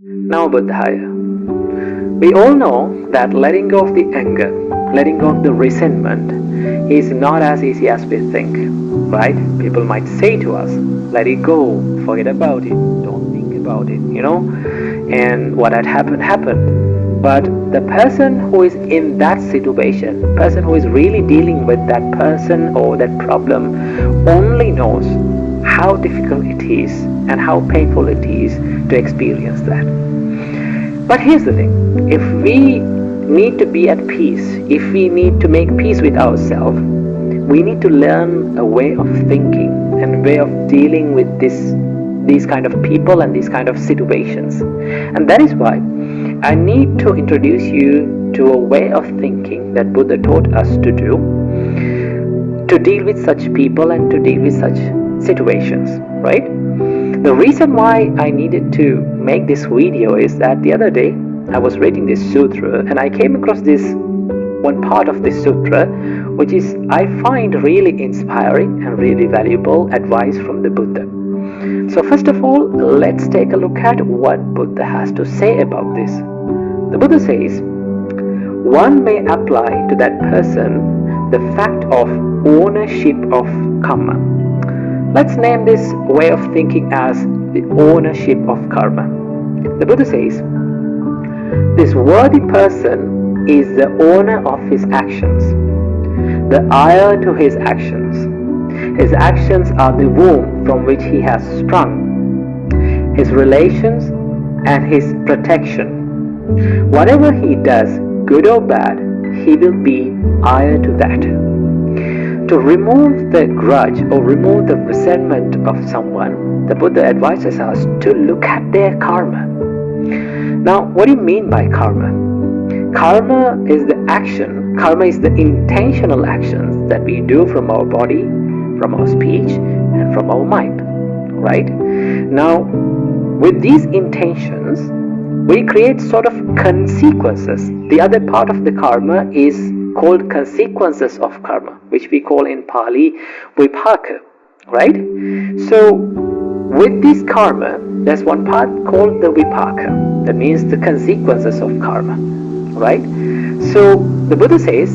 Now, buddhay. We all know that letting go of the anger, letting go of the resentment is not as easy as we think, right? People might say to us, let it go, forget about it, don't think about it, and what had happened, happened. But the person who is in that situation, person who is really dealing with that person or that problem, only knows how difficult it is and how painful it is to experience that. But here's the thing, if we need to be at peace, if we need to make peace with ourselves, we need to learn a way of thinking and a way of dealing with these kind of people and these kind of situations. And that is why I need to introduce you to a way of thinking that Buddha taught us to do, to deal with such people and to deal with such situations, right? The reason why I needed to make this video is that the other day I was reading this sutra and I came across this one part of this sutra which is I find really inspiring and really valuable advice from the Buddha. So first of all, let's take a look at what Buddha has to say about this. The Buddha says, one may apply to that person the fact of ownership of karma. Let's name this way of thinking as the ownership of karma. The Buddha says, this worthy person is the owner of his actions, the heir to his actions. His actions are the womb from which he has sprung, his relations and his protection. Whatever he does, good or bad, he will be heir to that. To remove the grudge or remove the resentment of someone, the Buddha advises us to look at their karma. Now, what do you mean by karma? Karma is the action, karma is the intentional actions that we do from our body, from our speech, and from our mind, right? Now, with these intentions, we create sort of consequences. The other part of the karma is called consequences of karma, which we call in Pali vipaka, right? So with this karma, there's one part called the vipaka, that means the consequences of karma, right? So the Buddha says,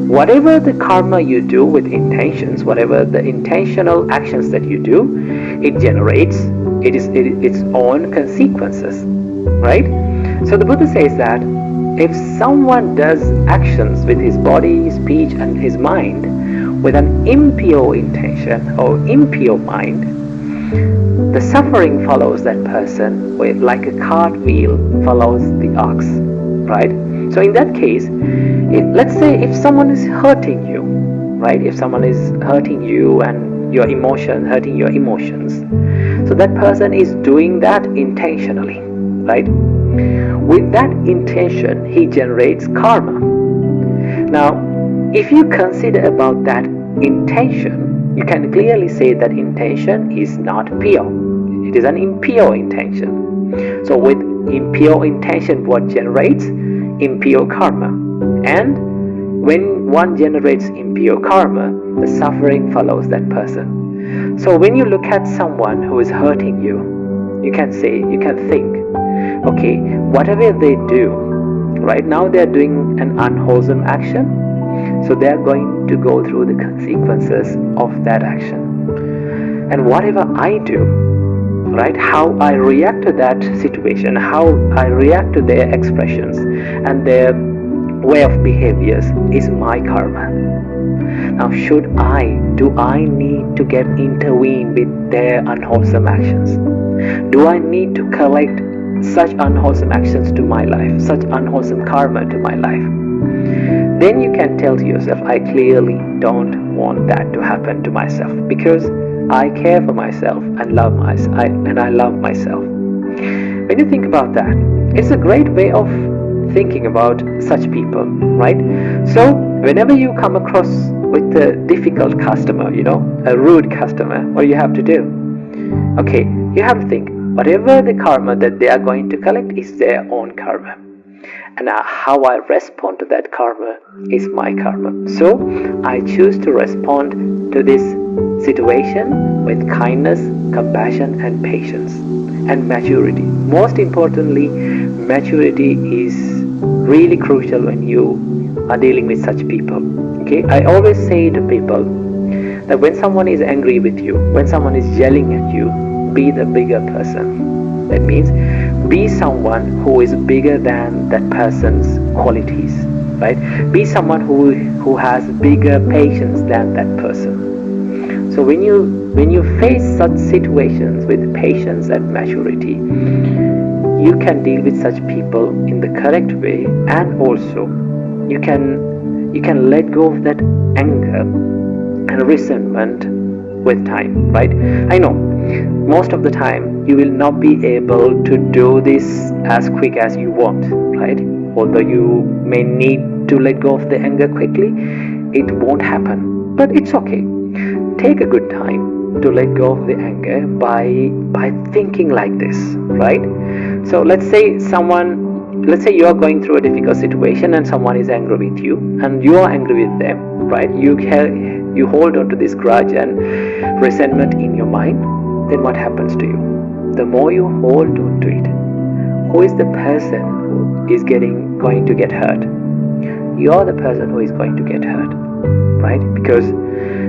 whatever the karma you do with intentions, whatever the intentional actions that you do, it generates its own consequences, right? So the Buddha says that if someone does actions with his body, speech and his mind with an impure intention or impure mind, the suffering follows that person like a cartwheel follows the ox, right? So in that case, let's say if someone is hurting you, right? If someone is hurting you and your emotion, hurting your emotions, so that person is doing that intentionally, right? With that intention, he generates karma. Now, if you consider about that intention, you can clearly say that intention is not pure. It is an impure intention. So with impure intention, what generates? Impure karma. And when one generates impure karma, the suffering follows that person. So when you look at someone who is hurting you, you can think, okay, whatever they do, right now they are doing an unwholesome action, so they are going to go through the consequences of that action. And whatever I do, right, how I react to that situation, how I react to their expressions and their way of behaviors is my karma. Now, do I need to get intervened with their unwholesome actions? Do I need to collect such unwholesome actions to my life, such unwholesome karma to my life? Then you can tell to yourself, I clearly don't want that to happen to myself, because I care for myself and I love myself. When you think about that, it's a great way of thinking about such people, right? So whenever you come across with a difficult customer, a rude customer, what do you have to do? Okay, you have to think, whatever the karma that they are going to collect is their own karma. And how I respond to that karma is my karma. So I choose to respond to this situation with kindness, compassion, and patience, and maturity. Most importantly, maturity is really crucial when you are dealing with such people. Okay, I always say to people that when someone is angry with you, when someone is yelling at you, be the bigger person. That means be someone who is bigger than that person's qualities, right? Be someone who has bigger patience than that person. So when you face such situations with patience and maturity, you can deal with such people in the correct way, and also you can let go of that anger and resentment with time, right? I know most of the time you will not be able to do this as quick as you want, right? Although you may need to let go of the anger quickly, it won't happen, but it's okay. Take a good time to let go of the anger by thinking like this, right? So let's say you are going through a difficult situation and someone is angry with you, and you are angry with them, right? You hold on to this grudge and resentment in your mind. Then what happens to you? The more you hold on to it, who is the person who is going to get hurt? You're the person who is going to get hurt, right? Because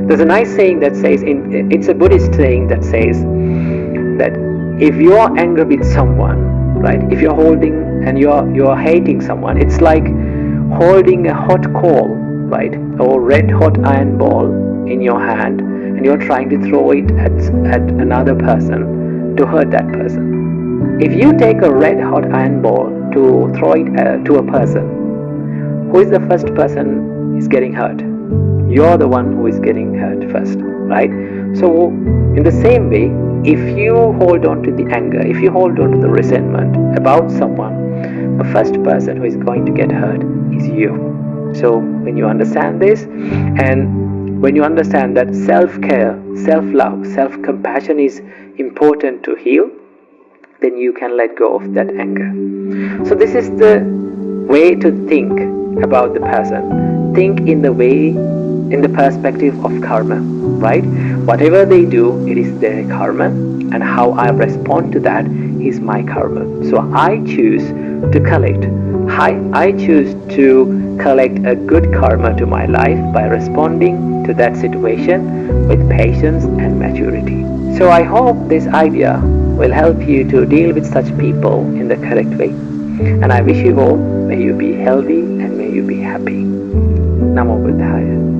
there's a nice saying that says, it's a Buddhist saying that says that if you are angry with someone, right? If you're holding and you're hating someone, it's like holding a hot coal, right? Or red hot iron ball in your hand, and you're trying to throw it at another person to hurt that person. If you take a red hot iron ball to throw it to a person, who is the first person is getting hurt? You're the one who is getting hurt first, right? So in the same way, if you hold on to the anger, if you hold on to the resentment about someone, the first person who is going to get hurt is you. So when you understand this, and when you understand that self-care, self-love, self-compassion is important to heal, then you can let go of that anger. So this is the way to think about the person. Think in the perspective of karma, right? Whatever they do, it is their karma, and how I respond to that is my karma. So I choose to collect a good karma to my life by responding to that situation with patience and maturity. So I hope this idea will help you to deal with such people in the correct way. And I wish you all, may you be healthy and may you be happy. Namo buddhay.